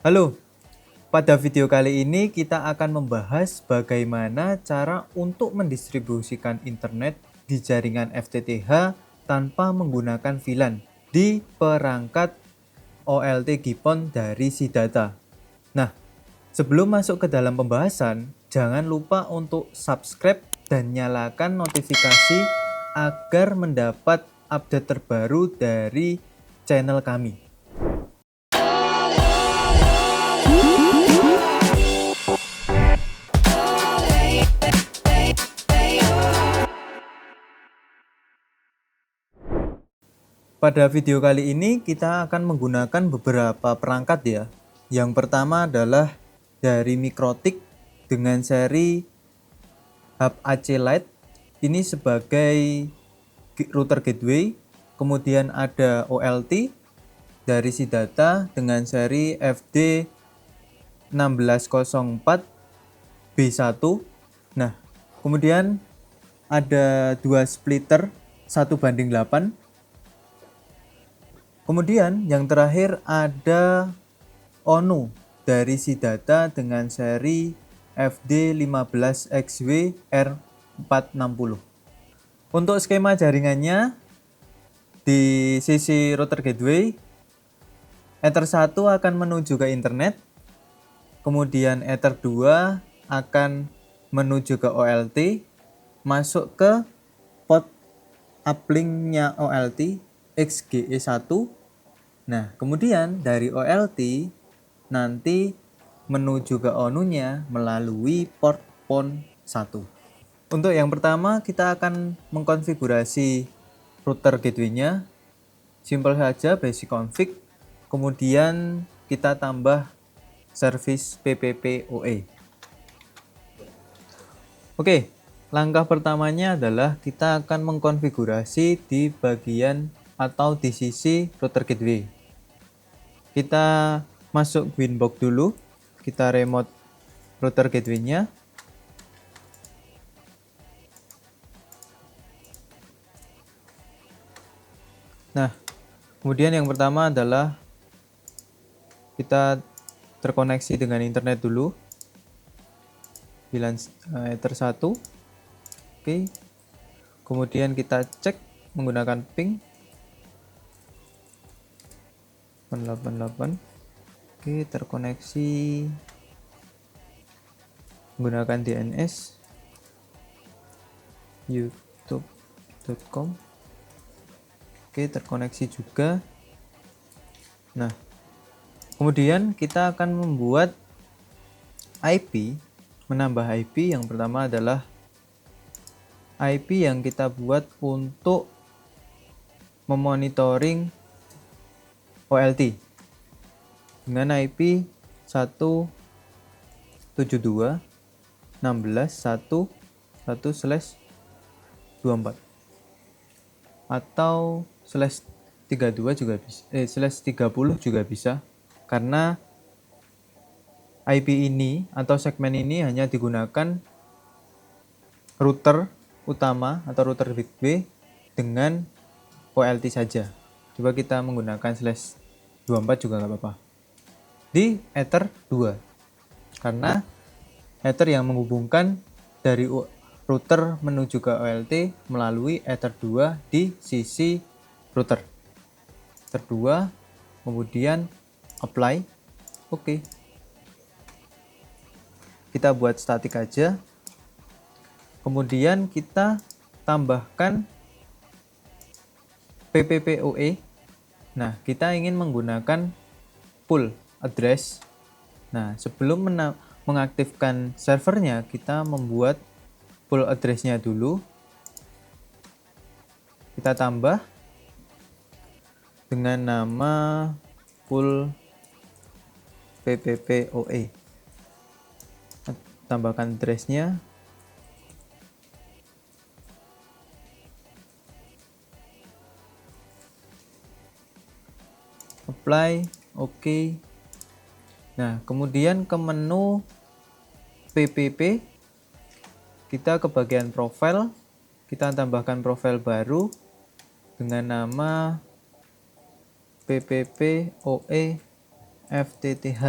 Halo, pada video kali ini kita akan membahas bagaimana cara untuk mendistribusikan internet di jaringan FTTH tanpa menggunakan VLAN di perangkat OLT GPON dari SIDATA. Nah, sebelum masuk ke dalam pembahasan, jangan lupa untuk subscribe dan nyalakan notifikasi agar mendapat update terbaru dari channel kami. Pada video kali ini kita akan menggunakan beberapa perangkat ya. Yang pertama adalah dari Mikrotik dengan seri Hub AC Lite. Ini sebagai router gateway. Kemudian ada OLT dari SIDATA dengan seri FD 1604 B1. Nah, kemudian ada dua splitter 1:8. Kemudian yang terakhir ada ONU dari SIDATA dengan seri FD15XW R460. Untuk skema jaringannya, di sisi router gateway, Ether 1 akan menuju ke internet, kemudian Ether 2 akan menuju ke OLT, masuk ke port uplink-nya OLT XGE1. Nah, kemudian dari OLT nanti menuju ke ONU-nya melalui port PON 1. Untuk yang pertama kita akan mengkonfigurasi router gateway-nya. Simple saja, basic config. Kemudian kita tambah service PPPoE. Oke, langkah pertamanya adalah kita akan mengkonfigurasi di bagian atau di sisi router gateway. Kita masuk Winbox dulu, kita remote router gateway-nya. Nah, kemudian yang pertama adalah kita terkoneksi dengan internet dulu. VLAN Ether 1. Oke. Kemudian kita cek menggunakan ping 88. Oke, terkoneksi menggunakan DNS youtube.com. Oke, terkoneksi juga. Nah, kemudian kita akan membuat IP, menambah IP. Yang pertama adalah IP yang kita buat untuk memonitoring OLT dengan IP 172.16.1.1/24 atau /32 juga bisa, /30 juga bisa, karena IP ini atau segmen ini hanya digunakan router utama atau router gateway dengan OLT saja. Coba kita menggunakan /24 juga nggak apa-apa. Di Ether 2, karena Ether yang menghubungkan dari router menuju ke OLT melalui Ether 2 di sisi router. Ether 2, kemudian apply. Oke. Kita buat statik aja. Kemudian kita tambahkan PPPoE. Nah, kita ingin menggunakan pool address. Nah, sebelum mengaktifkan servernya, kita membuat pool address-nya dulu. Kita tambah dengan nama pool PPPoE. Tambahkan address-nya. Apply, oke. Nah, kemudian ke menu PPP, kita ke bagian profile, kita tambahkan profile baru dengan nama PPPoE FTTH.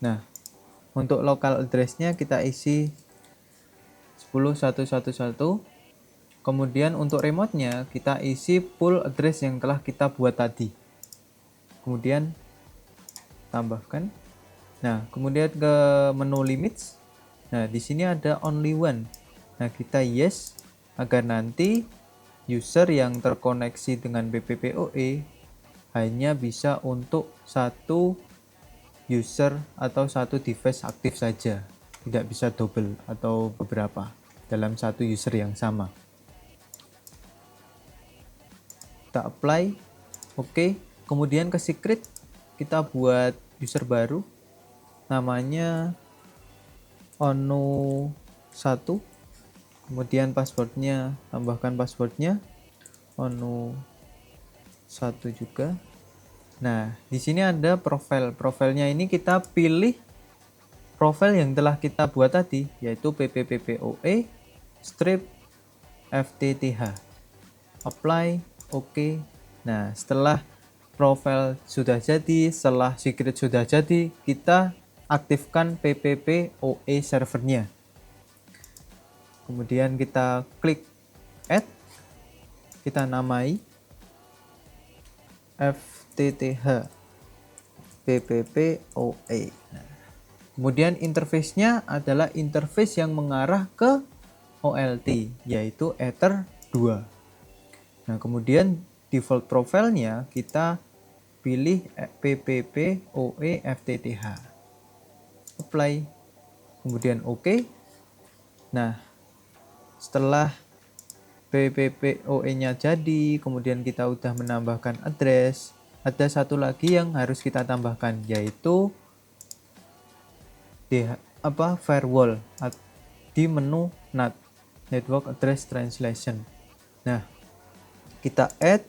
Nah, untuk local address-nya kita isi 10.1.1.1. Kemudian untuk remote-nya kita isi full address yang telah kita buat tadi. Kemudian tambahkan. Nah, kemudian ke menu limits. Nah, di sini ada only one. Nah, kita yes agar nanti user yang terkoneksi dengan PPPoE hanya bisa untuk satu user atau satu device aktif saja, tidak bisa double atau beberapa dalam satu user yang sama. Kita apply, oke. Kemudian ke secret kita buat user baru, namanya onu1. Kemudian passwordnya, tambahkan passwordnya onu1 juga. Nah, di sini ada profil. Profilnya ini kita pilih profil yang telah kita buat tadi, yaitu PPPoE strip FTTH. Apply, oke. Nah, setelah profil sudah jadi, setelah secret sudah jadi, kita aktifkan PPPoE servernya. Kemudian kita klik add, kita namai FTTH PPPoE. Nah, kemudian interface-nya adalah interface yang mengarah ke OLT, yaitu Ether 2. Nah, kemudian default profile-nya kita pilih PPPoE FTTH. Apply, kemudian OK. Nah, setelah PPPoE-nya jadi, kemudian kita udah menambahkan address, ada satu lagi yang harus kita tambahkan, yaitu firewall di menu NAT, Network Address Translation. Nah, kita add,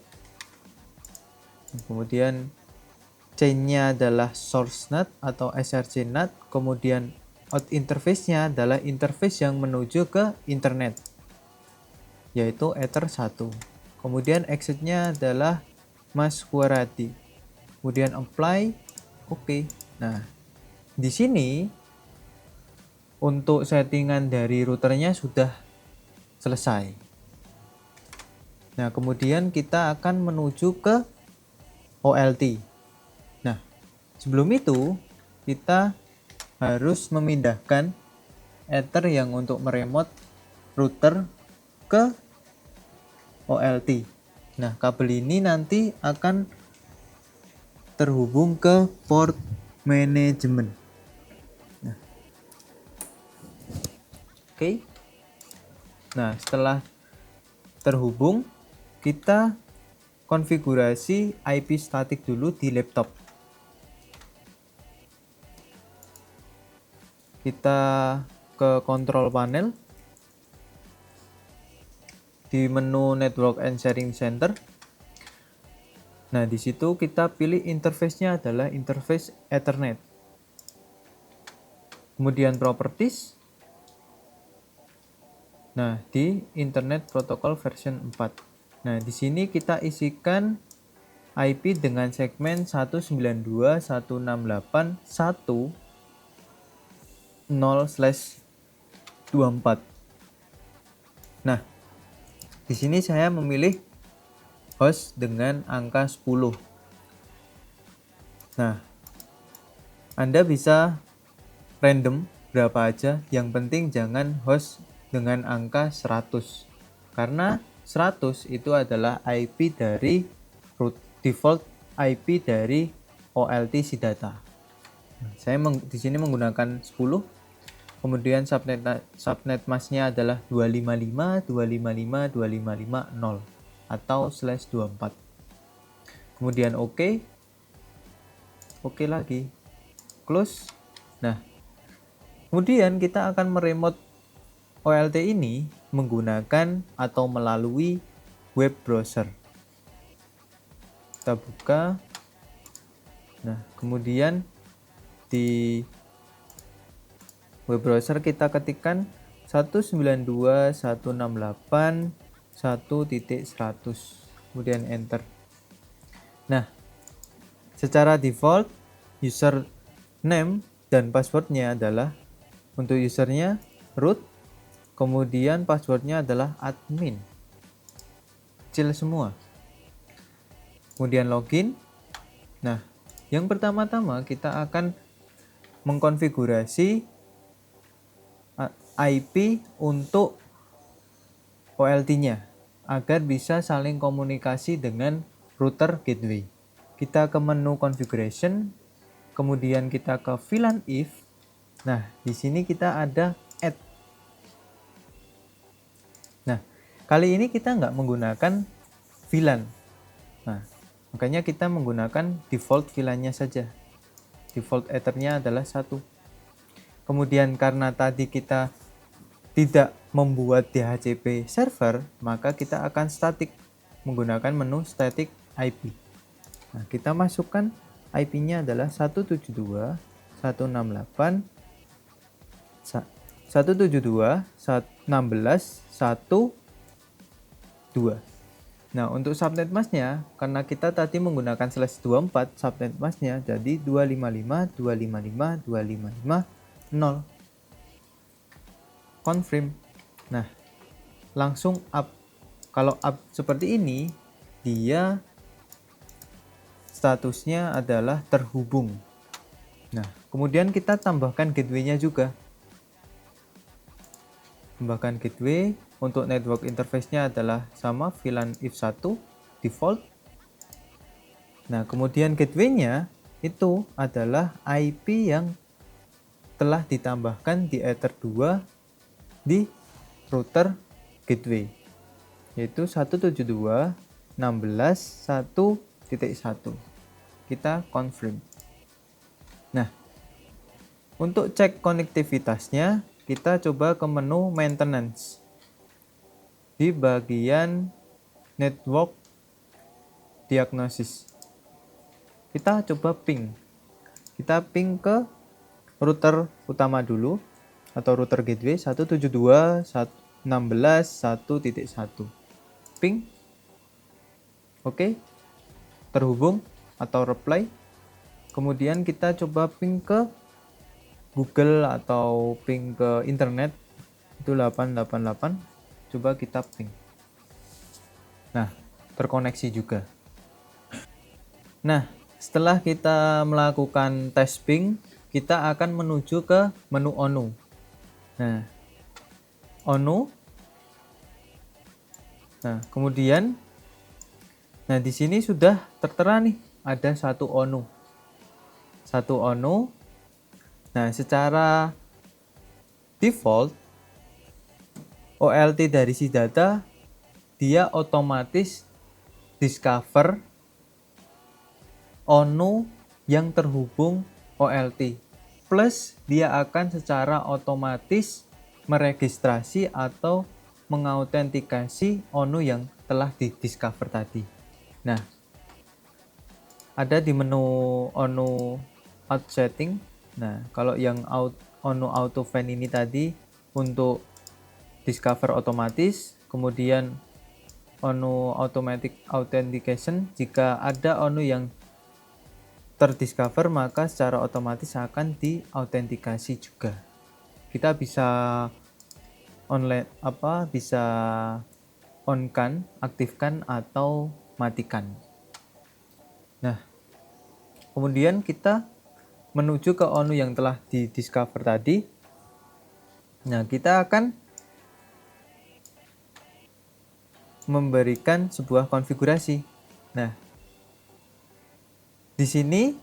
kemudian chain-nya adalah source NAT atau src NAT, kemudian out interface-nya adalah interface yang menuju ke internet, yaitu Ether 1. Kemudian exit-nya adalah Masquerade. Kemudian apply, oke. Nah, di sini untuk settingan dari routernya sudah selesai. Nah, kemudian kita akan menuju ke OLT. Nah, sebelum itu kita harus memindahkan Ether yang untuk meremote router ke OLT. Nah, kabel ini nanti akan terhubung ke port management. Nah, oke. Nah, setelah terhubung, kita konfigurasi IP static dulu di laptop. Kita ke control panel, di menu Network and Sharing Center. Nah, di situ kita pilih interface-nya adalah interface Ethernet. Kemudian properties. Nah, di Internet Protocol version 4. Nah, di sini kita isikan IP dengan segmen 192.168.1.0/24. Nah, di sini saya memilih host dengan angka 10. Nah, Anda bisa random berapa aja, yang penting jangan host dengan angka 100. Karena 100 itu adalah IP dari default IP dari OLT si data. Saya di sini menggunakan 10. Kemudian subnet masknya adalah 255.255.255.0 atau /24. Kemudian OK. OK lagi. Close. Nah, kemudian kita akan meremote OLT ini menggunakan atau melalui web browser. Kita buka. Nah, kemudian di web browser kita ketikkan 192.168.1.100, kemudian enter. Nah, secara default username dan passwordnya adalah untuk usernya root, kemudian passwordnya adalah admin, kecil semua. Kemudian login. Nah, yang pertama-tama kita akan mengkonfigurasi IP untuk OLT-nya agar bisa saling komunikasi dengan router gateway. Kita ke menu configuration, kemudian kita ke VLAN if. Nah, di sini kita ada add. Nah, kali ini kita nggak menggunakan VLAN. Nah, makanya kita menggunakan default VLAN-nya saja. Default ethernya adalah 1. Kemudian karena tadi kita tidak membuat DHCP server, maka kita akan static menggunakan menu static IP. Nah, kita masukkan IP-nya adalah 172.168.172.168.1.2. Nah, untuk subnet masknya, karena kita tadi menggunakan /24, subnet masknya jadi 255.255.255.0. Confirm. Nah, langsung up. Kalau up seperti ini, dia statusnya adalah terhubung. Nah, kemudian kita tambahkan gateway-nya juga. Tambahkan gateway. Untuk network interface-nya adalah sama VLAN if 1 default. Nah, kemudian gateway-nya itu adalah IP yang telah ditambahkan di Ether 2 di router gateway, yaitu 172.16.1.1. Kita confirm. Nah, untuk cek konektivitasnya, kita coba ke menu maintenance. Di bagian network diagnosis, kita coba ping. Kita ping ke router utama dulu, atau router gateway 172.16.1.1. Ping. Oke. Terhubung atau reply. Kemudian kita coba ping ke Google atau ping ke internet, itu 888. Coba kita ping. Nah, terkoneksi juga. Nah, setelah kita melakukan tes ping, kita akan menuju ke menu ONU. Nah, ONU. Nah, kemudian di sini sudah tertera nih, ada satu ONU. Satu ONU. Nah, secara default OLT dari si data dia otomatis discover ONU yang terhubung OLT, plus dia akan secara otomatis meregistrasi atau mengautentikasi ONU yang telah di-discover tadi. Nah, ada di menu ONU out setting. Nah, kalau yang ONU auto find ini tadi untuk discover otomatis, kemudian ONU automatic authentication, jika ada ONU yang terdiscover maka secara otomatis akan diautentikasi juga. Kita bisa online bisa on-kan, aktifkan atau matikan. Nah, kemudian kita menuju ke ONU yang telah di-discover tadi. Nah, kita akan memberikan sebuah konfigurasi. Nah, di sini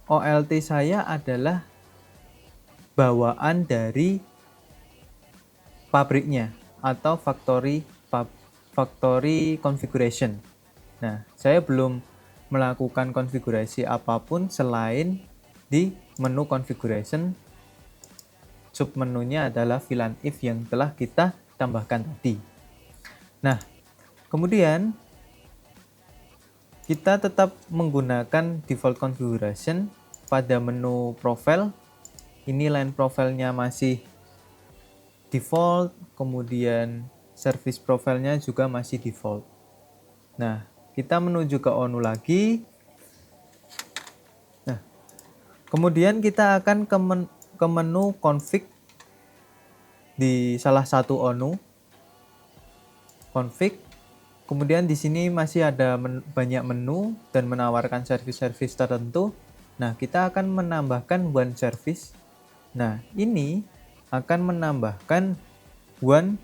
OLT saya adalah bawaan dari pabriknya atau factory configuration. Nah, saya belum melakukan konfigurasi apapun selain di menu configuration. Submenunya adalah VLAN if yang telah kita tambahkan tadi. Nah, kemudian kita tetap menggunakan default configuration pada menu profile. Ini line profile-nya masih default, kemudian service profile-nya juga masih default. Nah, kita menuju ke ONU lagi. Nah, Kemudian kita akan ke menu config di salah satu ONU, config. Kemudian di sini masih ada banyak menu dan menawarkan service-service tertentu. Nah, kita akan menambahkan one service. Nah, ini akan menambahkan one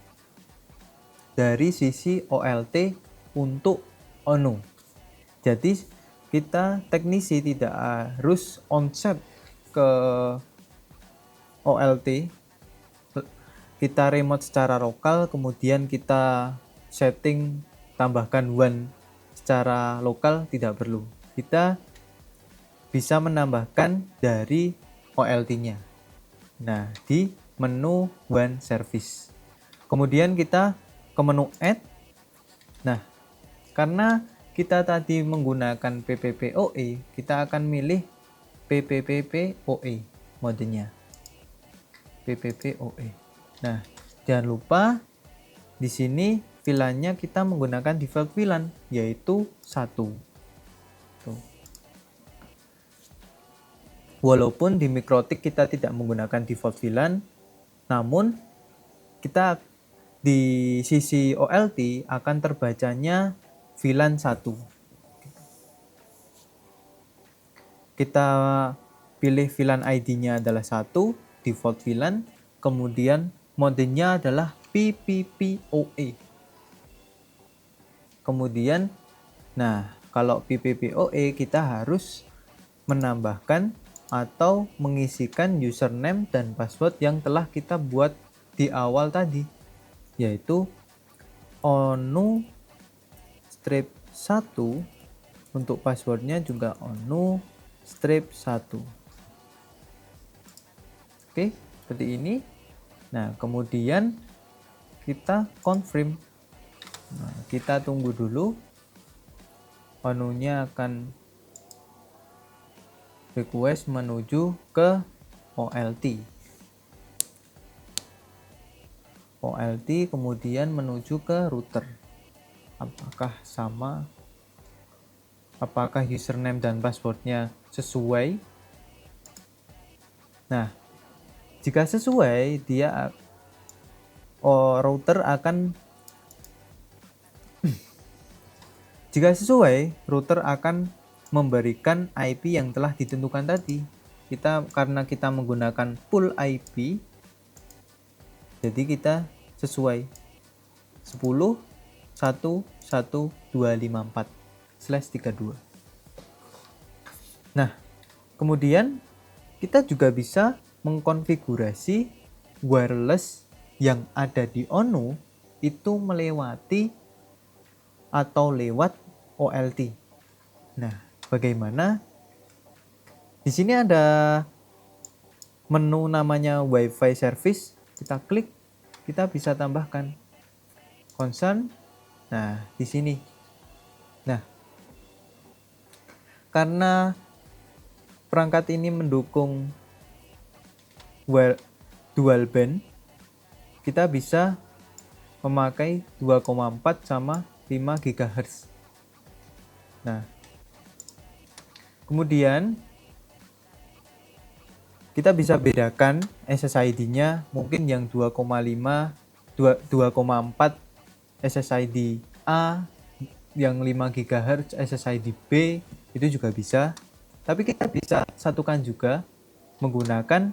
dari sisi OLT untuk ONU. Jadi, kita teknisi tidak harus onset ke OLT. Kita remote secara lokal, kemudian kita setting tambahkan one secara lokal, tidak perlu. Kita bisa menambahkan dari OLT-nya. Nah, di menu one service. Kemudian kita ke menu add. Nah, karena kita tadi menggunakan PPPoE, kita akan milih PPPoE modenya. PPPoE. Nah, jangan lupa di sini VLAN-nya kita menggunakan default VLAN, yaitu 1. Tuh. Walaupun di Mikrotik kita tidak menggunakan default VLAN, namun kita di sisi OLT akan terbacanya VLAN 1. Kita pilih VLAN ID-nya adalah 1, default VLAN, kemudian modenya adalah PPPoE. Kemudian, nah, kalau PPPoE kita harus menambahkan atau mengisikan username dan password yang telah kita buat di awal tadi, yaitu onu strip 1. Untuk passwordnya juga onu strip 1. Oke, seperti ini. Nah, kemudian kita confirm. Nah, kita tunggu dulu, onunya akan request menuju ke OLT. OLT kemudian menuju ke router. Apakah sama? Apakah username dan passwordnya sesuai? Nah, jika sesuai, router akan Jika sesuai, router akan memberikan IP yang telah ditentukan tadi. Karena kita menggunakan pool IP, jadi kita sesuai 10.1.1.254/32. Nah, kemudian kita juga bisa mengkonfigurasi wireless yang ada di ONU itu melewati atau lewat OLT. Nah, bagaimana? Di sini ada menu namanya Wi-Fi service. Kita klik, kita bisa tambahkan concern. Nah, di sini. Nah, karena perangkat ini mendukung dual band, kita bisa memakai 2,4 sama 5 GHz. Nah, kemudian kita bisa bedakan SSID-nya, mungkin yang 2,4 SSID A, yang 5 GHz SSID B, itu juga bisa. Tapi kita bisa satukan juga menggunakan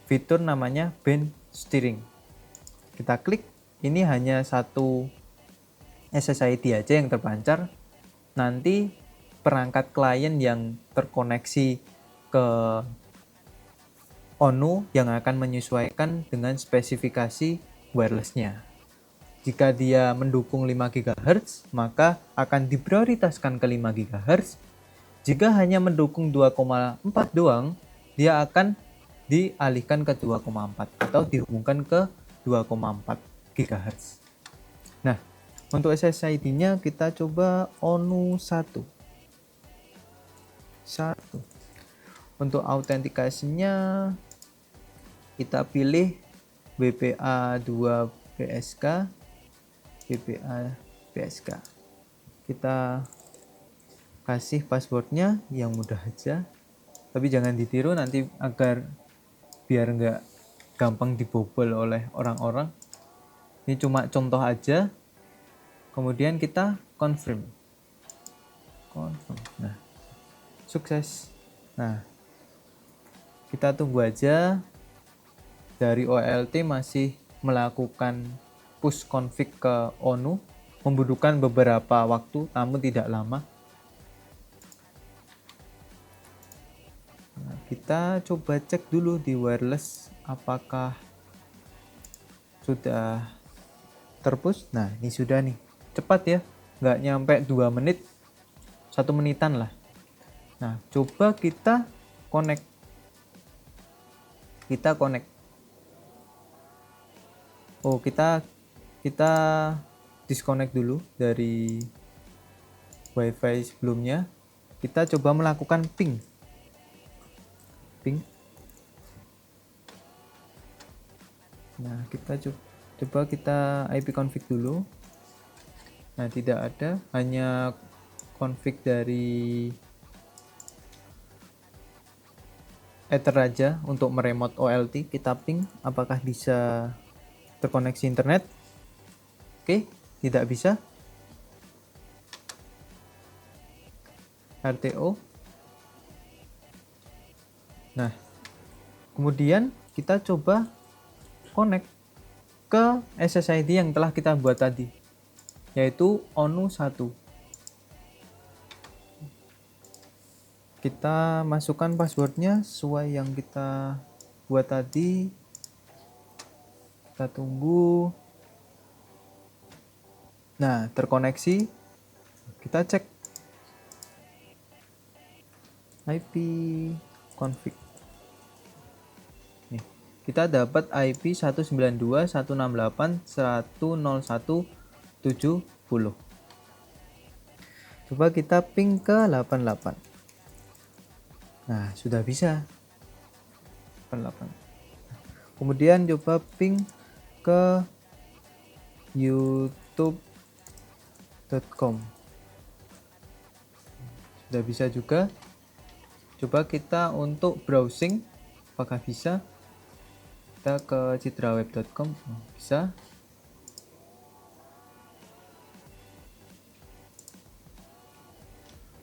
fitur namanya band steering. Kita klik, ini hanya satu SSID aja yang terpancar. Nanti perangkat klien yang terkoneksi ke ONU yang akan menyesuaikan dengan spesifikasi wirelessnya. Jika dia mendukung 5 GHz, maka akan diprioritaskan ke 5 GHz. Jika hanya mendukung 2,4 doang, dia akan dialihkan ke 2,4 atau dihubungkan ke 2,4 GHz. Nah, untuk SSID-nya kita coba ONU 1. Untuk autentikasinya kita pilih BPA2 PSK. Kita kasih passwordnya yang mudah aja, Tapi jangan ditiru nanti, agar biar nggak gampang dibobol oleh orang-orang. Ini cuma contoh aja. Kemudian kita confirm. Nah, sukses. Nah, kita tunggu aja. Dari OLT masih melakukan push config ke ONU, membutuhkan beberapa waktu namun tidak lama. Nah, kita coba cek dulu di wireless apakah sudah terpush. Nah, ini sudah nih, cepat ya, nggak nyampe 2 menit, 1 menitan lah. Nah, coba kita connect. Oh, kita disconnect dulu dari wifi sebelumnya. Kita coba melakukan ping. Nah, coba kita IP config dulu. Nah, tidak ada, hanya config dari Ether aja untuk meremote OLT. Kita ping apakah bisa terkoneksi internet. Oke, tidak bisa. RTO. Nah, kemudian kita coba connect ke SSID yang telah kita buat tadi, yaitu ONU 1. Kita masukkan passwordnya sesuai yang kita buat tadi. Kita tunggu. Nah, terkoneksi. Kita cek IP config. Nih, kita dapat IP 192.168.101.70. Coba kita ping ke 88. Nah, sudah bisa 88. Kemudian coba ping ke youtube.com. Sudah bisa juga. Coba kita untuk browsing, apakah bisa? Kita ke citraweb.com. Bisa.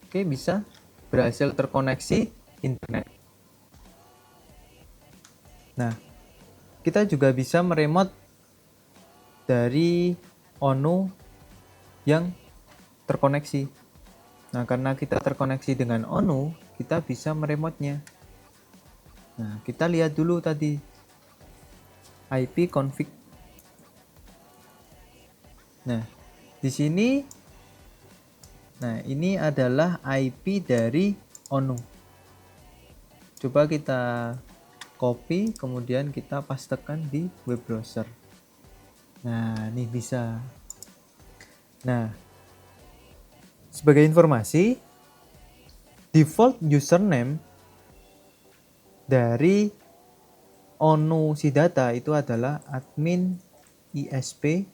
Oke, bisa. Berhasil terkoneksi internet. Nah, kita juga bisa meremote dari ONU yang terkoneksi. Nah, karena kita terkoneksi dengan ONU, kita bisa meremotenya. Nah, kita lihat dulu tadi IP config. Nah, di sini, nah ini adalah IP dari ONU. Coba kita copy, kemudian kita pastekan di web browser. Nah, ini bisa. Nah, sebagai informasi, default username dari ONU SIDATA itu adalah admin ISP.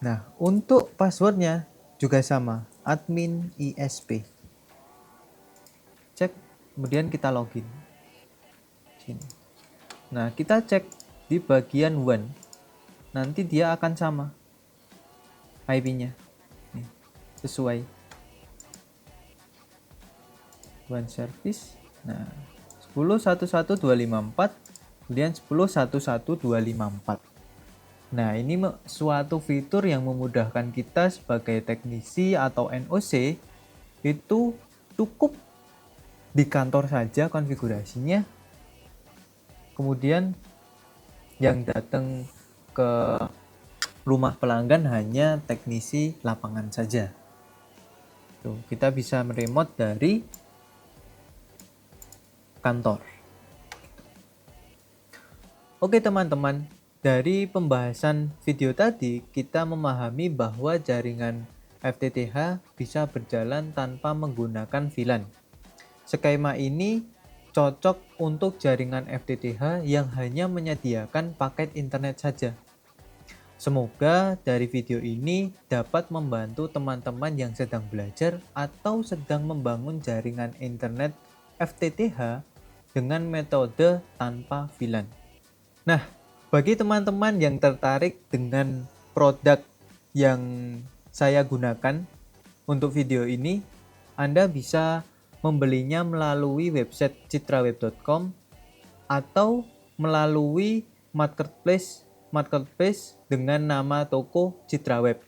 Nah, untuk passwordnya juga sama, admin ISP. Cek, kemudian kita login. Sini. Nah, kita cek di bagian WAN. Nanti dia akan sama IP-nya. Nih, sesuai. WAN service. Nah, 10.11254, kemudian 10.11254. Nah, ini suatu fitur yang memudahkan kita sebagai teknisi atau NOC. Itu cukup di kantor saja konfigurasinya. Kemudian yang datang ke rumah pelanggan hanya teknisi lapangan saja. Tuh, kita bisa meremote dari kantor. Oke teman-teman, dari pembahasan video tadi kita memahami bahwa jaringan FTTH bisa berjalan tanpa menggunakan VLAN. Skema ini cocok untuk jaringan FTTH yang hanya menyediakan paket internet saja. Semoga dari video ini dapat membantu teman-teman yang sedang belajar atau sedang membangun jaringan internet FTTH dengan metode tanpa VLAN. Nah, bagi teman-teman yang tertarik dengan produk yang saya gunakan untuk video ini, Anda bisa membelinya melalui website citraweb.com atau melalui marketplace dengan nama toko Citraweb.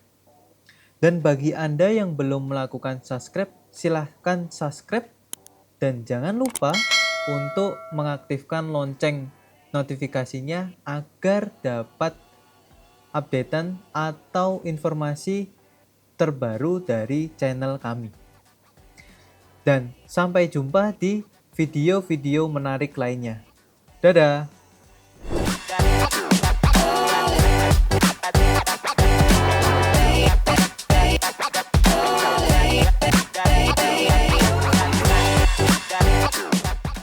Dan bagi Anda yang belum melakukan subscribe, silahkan subscribe dan jangan lupa untuk mengaktifkan lonceng notifikasinya agar dapat updatean atau informasi terbaru dari channel kami. Dan sampai jumpa di video-video menarik lainnya. Dadah!